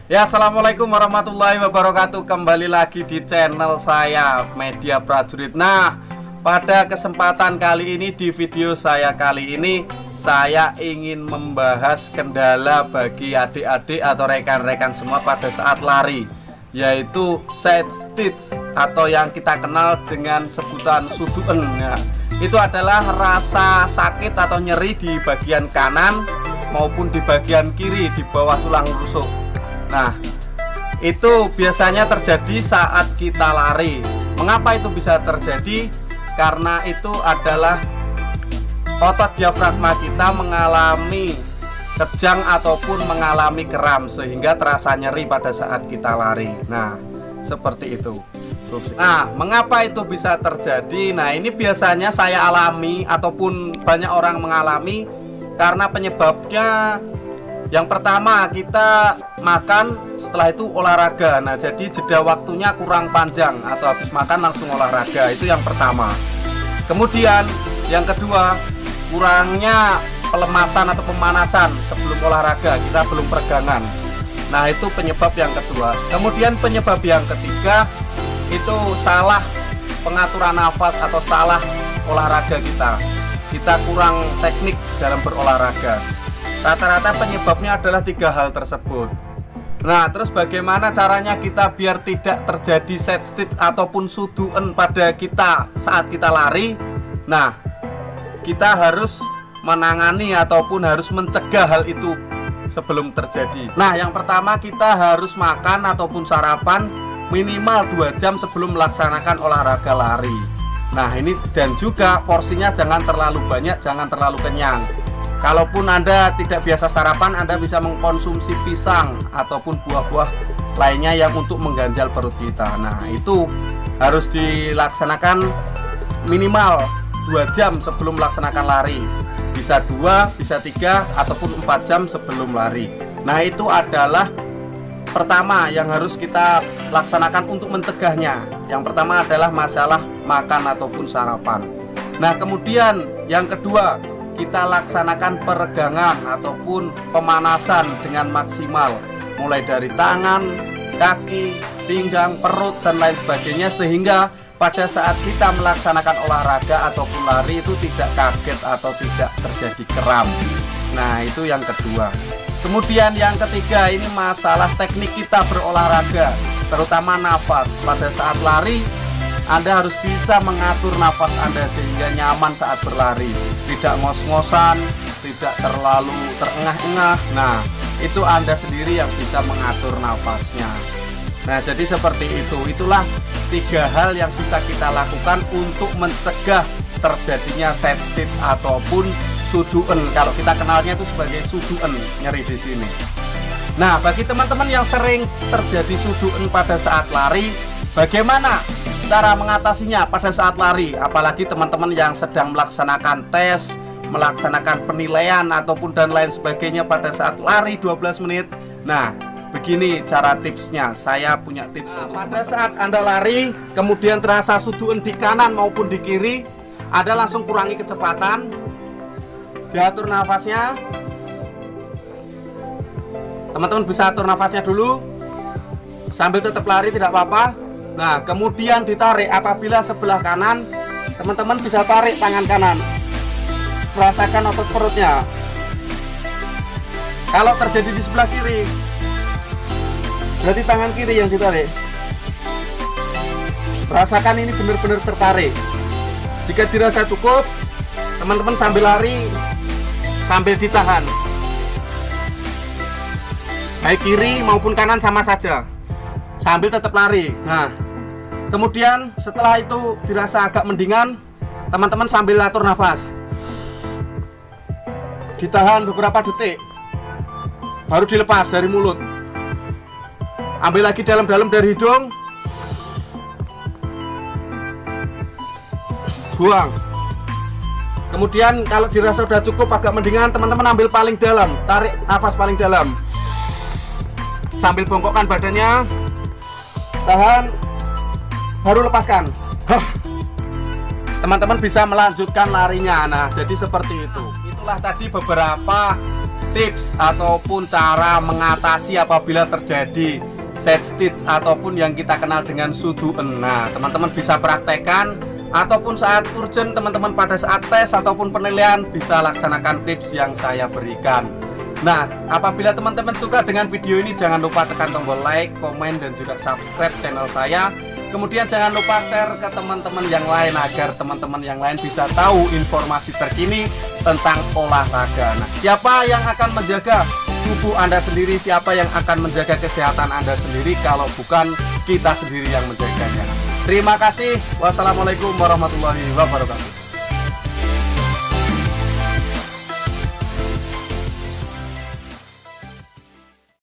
Ya, assalamualaikum warahmatullahi wabarakatuh. Kembali lagi di channel saya, Media Prajurit. Nah, pada kesempatan kali ini, di video saya kali ini, saya ingin membahas kendala bagi adik-adik atau rekan-rekan semua pada saat lari, yaitu side stitch atau yang kita kenal dengan sebutan suduen. Nah, itu adalah rasa sakit atau nyeri di bagian kanan maupun di bagian kiri di bawah tulang rusuk. Nah, itu biasanya terjadi saat kita lari. Mengapa itu bisa terjadi? Karena itu adalah otot diafragma kita mengalami kejang ataupun mengalami kram sehingga terasa nyeri pada saat kita lari. Nah, seperti itu. Nah, mengapa itu bisa terjadi? Nah, ini biasanya saya alami ataupun banyak orang mengalami karena penyebabnya yang pertama, kita makan, setelah itu olahraga. Nah, jadi jeda waktunya kurang panjang atau habis makan langsung olahraga. Itu yang pertama. Kemudian yang kedua, kurangnya pelemasan atau pemanasan sebelum olahraga, kita belum peregangan. Nah, itu penyebab yang kedua. Kemudian penyebab yang ketiga, itu salah pengaturan nafas atau salah olahraga kita. Kita kurang teknik dalam berolahraga. Rata-rata penyebabnya adalah 3 hal tersebut. Nah, terus bagaimana caranya kita biar tidak terjadi side stitch ataupun suduen pada kita saat kita lari? Nah, kita harus menangani ataupun harus mencegah hal itu sebelum terjadi. Nah, yang pertama, kita harus makan ataupun sarapan minimal 2 jam sebelum melaksanakan olahraga lari. Nah, ini dan juga porsinya jangan terlalu banyak, jangan terlalu kenyang. Kalaupun Anda tidak biasa sarapan, Anda bisa mengkonsumsi pisang ataupun buah-buah lainnya yang untuk mengganjal perut kita. Nah, itu harus dilaksanakan minimal 2 jam sebelum melaksanakan lari. Bisa 2, bisa 3, ataupun 4 jam sebelum lari. Nah, itu adalah pertama yang harus kita laksanakan untuk mencegahnya. Yang pertama adalah masalah makan ataupun sarapan. Nah, kemudian yang kedua, kita laksanakan peregangan ataupun pemanasan dengan maksimal, mulai dari tangan, kaki, pinggang, perut, dan lain sebagainya, sehingga pada saat kita melaksanakan olahraga ataupun lari itu tidak kaget atau tidak terjadi kram. Nah, itu yang kedua. Kemudian yang ketiga, ini masalah teknik kita berolahraga, terutama nafas. Pada saat lari, Anda harus bisa mengatur nafas Anda sehingga nyaman saat berlari, tidak ngos-ngosan, tidak terlalu terengah-engah. Nah, itu Anda sendiri yang bisa mengatur nafasnya. Nah, jadi seperti itu. Itulah 3 hal yang bisa kita lakukan untuk mencegah terjadinya side stitch ataupun suduen. Kalau kita kenalnya itu sebagai suduen, nyeri di sini. Nah, bagi teman-teman yang sering terjadi suduen pada saat lari, bagaimana cara mengatasinya pada saat lari? Apalagi teman-teman yang sedang melaksanakan tes, melaksanakan penilaian ataupun dan lain sebagainya pada saat lari 12 menit. Nah, begini cara tipsnya. Saya punya tips. Pada saat Anda lari kemudian terasa suduen di kanan maupun di kiri, Anda langsung kurangi kecepatan, diatur nafasnya. Teman-teman bisa atur nafasnya dulu sambil tetap lari, tidak apa-apa. Nah, kemudian ditarik. Apabila sebelah kanan, teman-teman bisa tarik tangan kanan, rasakan otot perutnya. Kalau terjadi di sebelah kiri, berarti tangan kiri yang ditarik. Rasakan ini benar-benar tertarik. Jika dirasa cukup, teman-teman sambil lari sambil ditahan, baik kiri maupun kanan sama saja, sambil tetap lari. Nah, kemudian setelah itu dirasa agak mendingan, teman-teman sambil atur nafas, ditahan beberapa detik, baru dilepas dari mulut. Ambil lagi dalam-dalam dari hidung, buang. Kemudian kalau dirasa sudah cukup agak mendingan, teman-teman ambil paling dalam, tarik nafas paling dalam sambil bongkokkan badannya, tahan, baru lepaskan. Teman-teman bisa melanjutkan larinya. Nah, jadi seperti itu. Itulah tadi beberapa tips ataupun cara mengatasi apabila terjadi set stitch ataupun yang kita kenal dengan suduen. Nah, teman-teman bisa praktekkan ataupun saat urgent, teman-teman pada saat tes ataupun penilaian bisa laksanakan tips yang saya berikan. Nah, apabila teman-teman suka dengan video ini, jangan lupa tekan tombol like, komen, dan juga subscribe channel saya. Kemudian jangan lupa share ke teman-teman yang lain agar teman-teman yang lain bisa tahu informasi terkini tentang olahraga. Nah, siapa yang akan menjaga tubuh Anda sendiri, siapa yang akan menjaga kesehatan Anda sendiri kalau bukan kita sendiri yang menjaganya. Terima kasih. Wassalamualaikum warahmatullahi wabarakatuh.